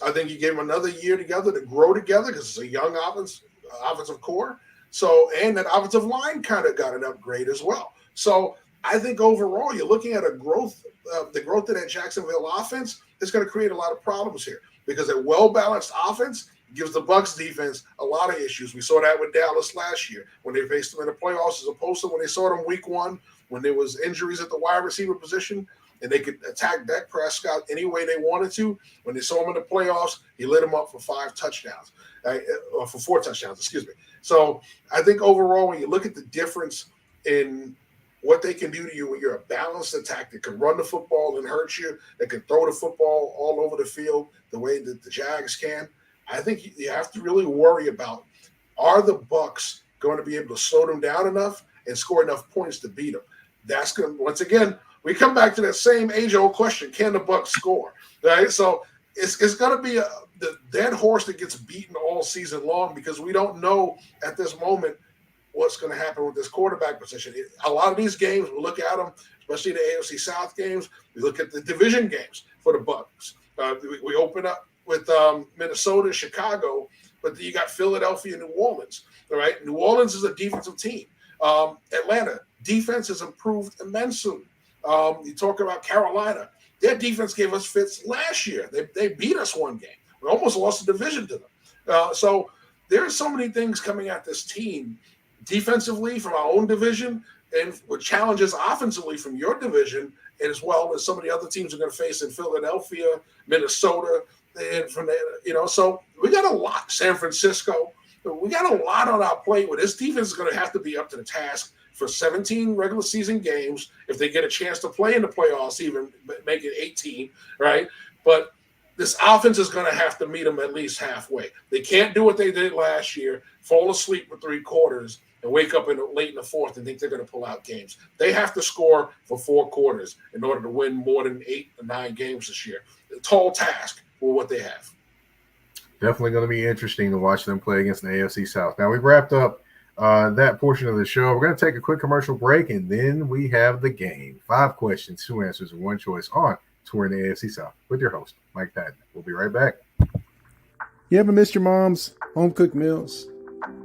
I think you gave them another year together to grow together because it's a young offensive core. So, and that offensive line kind of got an upgrade as well. So I think overall you're looking at the growth of that Jacksonville offense is going to create a lot of problems here because a well-balanced offense gives the Bucs defense a lot of issues. We saw that with Dallas last year when they faced them in the playoffs as opposed to when they saw them week one when there was injuries at the wide receiver position and they could attack Dak Prescott any way they wanted to. When they saw him in the playoffs, he lit him up for 4 touchdowns, excuse me. So I think overall when you look at the difference in what they can do to you when you're a balanced attack that can run the football and hurt you, that can throw the football all over the field the way that the Jags can, I think you have to really worry about, are the Bucs going to be able to slow them down enough and score enough points to beat them? That's going to, once again, we come back to that same age-old question, can the Bucs score? Right? So it's going to be the dead horse that gets beaten all season long because we don't know at this moment what's going to happen with this quarterback position. A lot of these games, we look at them, especially the AFC South games, we look at the division games for the Bucs. We open up with Minnesota, Chicago, but you got Philadelphia and New Orleans. All right, New Orleans is a defensive team. Atlanta, defense has improved immensely. You talk about Carolina. Their defense gave us fits last year. They beat us one game. We almost lost the division to them. So there are so many things coming at this team defensively from our own division and with challenges offensively from your division, and as well as some of the other teams are going to face in Philadelphia, Minnesota, and from there, so we got a lot. San Francisco, we got a lot on our plate where this defense is going to have to be up to the task for 17 regular season games. If they get a chance to play in the playoffs, even make it 18, right? But this offense is going to have to meet them at least halfway. They can't do what they did last year, fall asleep for 3 quarters, and wake up late in the fourth and think they're going to pull out games. They have to score for 4 quarters in order to win more than 8 or 9 games this year. A tall task for what they have. Definitely going to be interesting to watch them play against the AFC South. Now, we've wrapped up that portion of the show. We're going to take a quick commercial break, and then we have the game. 5 questions, 2 answers, and 1 choice on Touring the AFC South with your host, Mike Patton. We'll be right back. You ever missed your mom's home-cooked meals?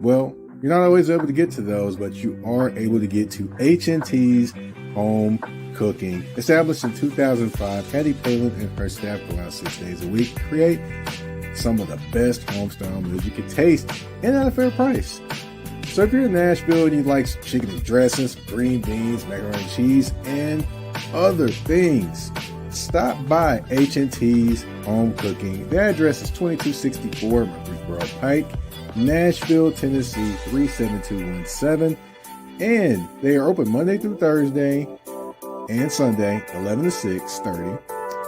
Well, you're not always able to get to those, but you are able to get to H&T's Home Cooking. Established in 2005, Patty Palin and her staff go out 6 days a week to create some of the best home-style meals you can taste and at a fair price. So if you're in Nashville and you like some chicken and dressings, green beans, macaroni and cheese, and other things, stop by H&T's Home Cooking. The address is 2264 Murfreesboro Pike, Nashville, Tennessee 37217. And they are open Monday through Thursday and Sunday 11 to 6:30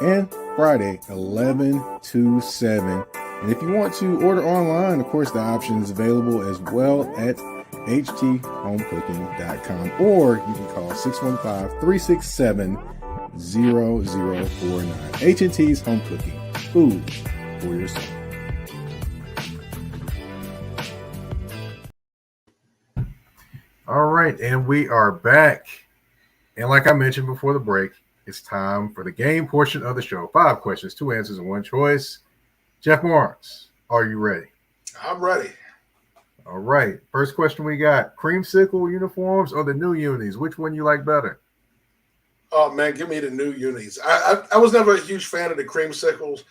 and Friday 11 to 7. And if you want to order online, of course, the option is available as well at htshomecooking.com, or you can call 615-367-0049. H&T's Home Cooking, food for your soul. All right, and we are back. And like I mentioned before the break, it's time for the game portion of the show. 5 questions, 2 answers, and 1 choice. Jeff Barnes, are you ready? I'm ready. All right. First question we got: creamsicle uniforms or the new unis? Which one you like better? Oh man, give me the new unis. I was never a huge fan of the creamsicles.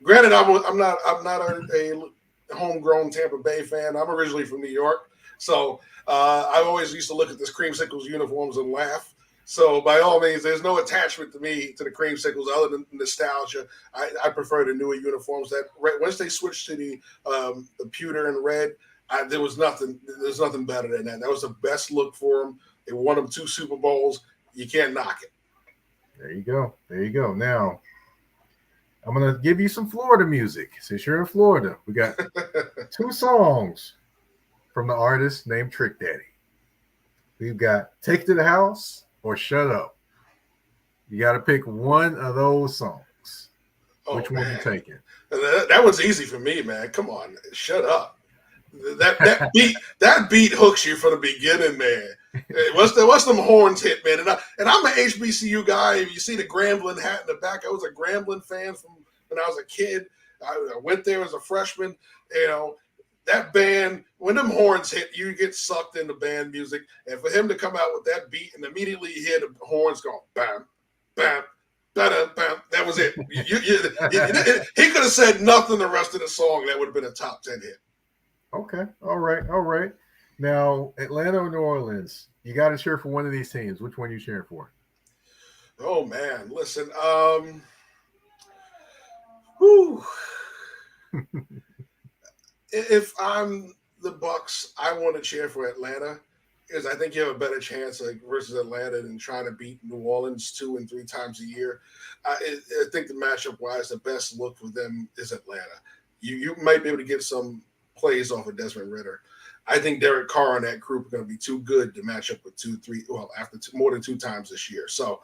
Granted, I'm not a homegrown Tampa Bay fan. I'm originally from New York, so I always used to look at this creamsicles uniforms and laugh. So by all means, there's no attachment to me to the creamsicles other than nostalgia. I prefer the newer uniforms. That once they switched to the pewter and red, there's nothing better than that. That was the best look for them. They won them 2 Super Bowls. You can't knock it. There you go. There you go. Now, I'm going to give you some Florida music. Since you're in Florida, we got 2 songs from the artist named Trick Daddy. We've got Take It to the House or Shut Up. You got to pick one of those songs. Which one you taking? That was easy for me, man. Come on, Shut Up. That beat hooks you from the beginning, man. What's them horns hit, man? And I'm an HBCU guy. If you see the Grambling hat in the back, I was a Grambling fan from when I was a kid. I went there as a freshman. That band, when them horns hit, you get sucked into band music. And for him to come out with that beat and immediately hear the horns go bam, bam, bam, bam, that was it. He could have said nothing the rest of the song. That would have been a top 10 hit. Okay. All right. Now, Atlanta or New Orleans? You got to cheer for one of these teams. Which one are you cheering for? Oh, man. Listen. Whew. If I'm the Bucks, I want to cheer for Atlanta because I think you have a better chance versus Atlanta than trying to beat New Orleans 2 and 3 times a year. I think the matchup-wise, the best look for them is Atlanta. You might be able to get some plays off of Desmond Ridder. I think Derek Carr and that group are going to be too good to match up with after more than 2 times this year. So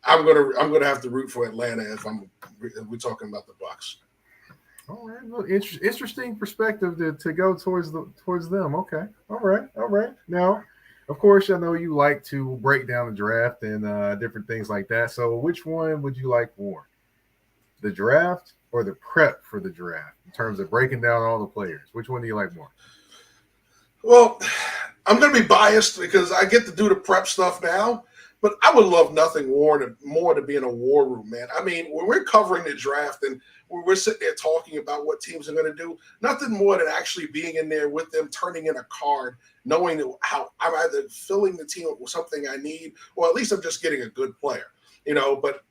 I'm gonna have to root for Atlanta if we're talking about the Bucks. All right, well, interesting perspective to go towards them. Okay, all right. Now, of course, I know you like to break down the draft and different things like that. So, which one would you like more, the draft or the prep for the draft in terms of breaking down all the players? Which one do you like more? Well, I'm going to be biased because I get to do the prep stuff now, but I would love nothing more to be in a war room, man. I mean, when we're covering the draft and we're sitting there talking about what teams are going to do, nothing more than actually being in there with them, turning in a card, knowing how I'm either filling the team with something I need, or at least I'm just getting a good player, but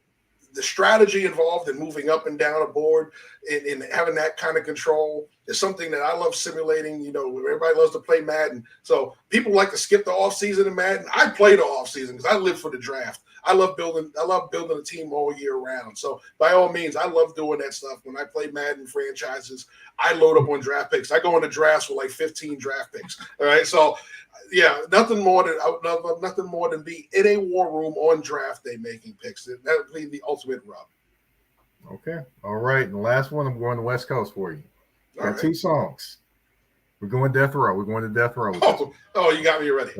the strategy involved in moving up and down a board and having that kind of control is something that I love simulating. Everybody loves to play Madden. So people like to skip the offseason in Madden. I play the offseason because I live for the draft. I love building a team all year round. So by all means, I love doing that stuff. When I play Madden franchises, I load up on draft picks. I go into drafts with like 15 draft picks. All right. So yeah, nothing more than be in a war room on draft day making picks. That would be the ultimate rub. Okay. All right. And the last one, I'm going to West Coast for you. Got two songs. We're going Death Row. We're going to Death Row. Oh, you got me ready.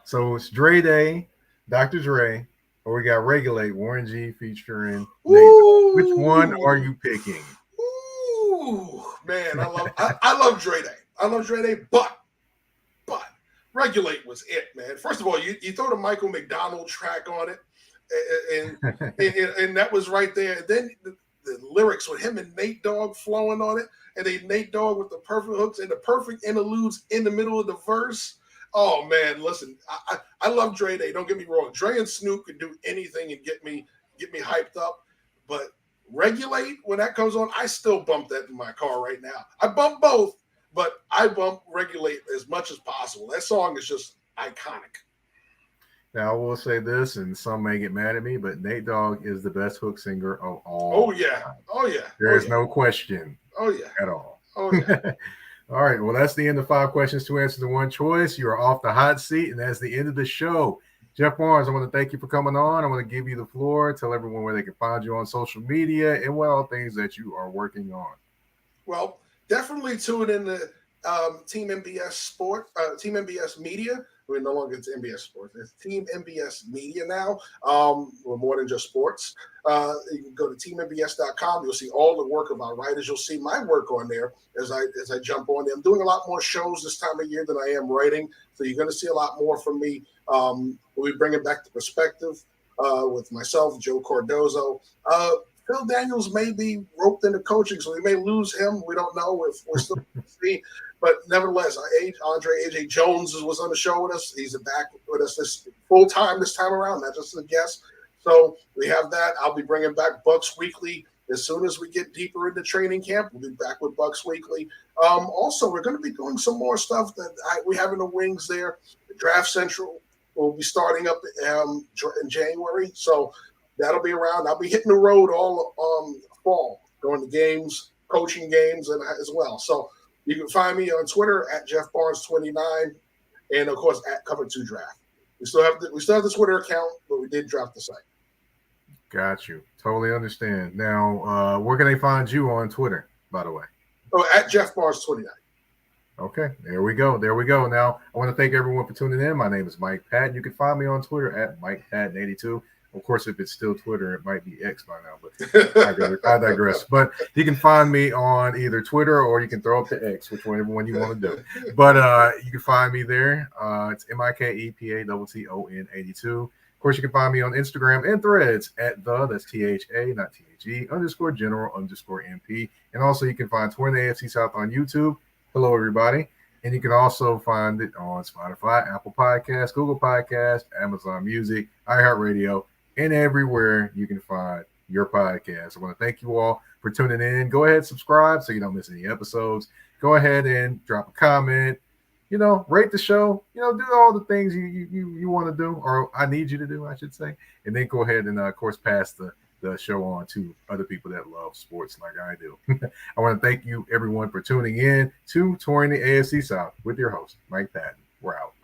So it's Dre Day, Dr. Dre, or we got Regulate, Warren G featuring Nate. Which one are you picking? Ooh, man, I love Dre Day. I love Dre Day, but Regulate was it, man. First of all, you throw the Michael McDonald track on it, and that was right there. And then the lyrics with him and Nate Dogg flowing on it, and then Nate Dogg with the perfect hooks and the perfect interludes in the middle of the verse. Oh man, listen, I love Dre Day. Don't get me wrong. Dre and Snoop can do anything and get me hyped up, but Regulate, when that comes on, I still bump that in my car right now. I bump both, but I bump Regulate as much as possible. That song is just iconic. Now, I will say this, and some may get mad at me, but Nate Dogg is the best hook singer of all time. Oh, yeah. There's no question. Oh, yeah. At all. Oh, yeah. All right. Well, that's the end of 5 questions to answer to one choice. You are off the hot seat, and that's the end of the show. Jeff Barnes, I want to thank you for coming on. I want to give you the floor. Tell everyone where they can find you on social media and what all things that you are working on. Well, definitely tune in to Team NBS Media. We're no longer it's NBS Sports. It's Team NBS Media now. We're more than just sports. You can go to teamnbs.com. You'll see all the work of our writers. You'll see my work on there as I jump on there. I'm doing a lot more shows this time of year than I am writing, so you're going to see a lot more from me. We'll be bringing back the perspective with myself, Joe Cardozo. Phil Daniels may be roped into coaching, so we may lose him. We don't know if we're still see. But nevertheless, Andre AJ Jones was on the show with us. He's back with us this full time this time around, not just a guest. So we have that. I'll be bringing back Bucks Weekly as soon as we get deeper into training camp. We'll be back with Bucks Weekly. Also, we're going to be doing some more stuff that we have in the wings there. Draft Central will be starting up in January. So that'll be around. I'll be hitting the road all fall, going to games, coaching games, and as well. So you can find me on Twitter at Jeff Barnes29, and of course at Cover2Draft. We still have the Twitter account, but we did drop the site. Got you. Totally understand. Now, where can they find you on Twitter, by the way? Oh, at Jeff Barnes29. Okay, there we go. Now, I want to thank everyone for tuning in. My name is Mike Patton. You can find me on Twitter at MikePatton82. Of course, if it's still Twitter, it might be X by now, but I digress. But you can find me on either Twitter or you can throw up to X, whichever one you want to do. But you can find me there. It's MikePatton 82. Of course, you can find me on Instagram and Threads at that's THA, not THE, _general_MP. And also you can find Touring the AFC South on YouTube. Hello, everybody. And you can also find it on Spotify, Apple Podcasts, Google Podcasts, Amazon Music, iHeartRadio, and everywhere you can find your podcast. I want to thank you all for tuning in. Go ahead, subscribe so you don't miss any episodes. Go ahead and drop a comment. Rate the show. Do all the things you want to do, or I need you to do, I should say. And then go ahead and, of course, pass the show on to other people that love sports like I do. I want to thank you, everyone, for tuning in to Touring the AFC South with your host, Mike Patton. We're out.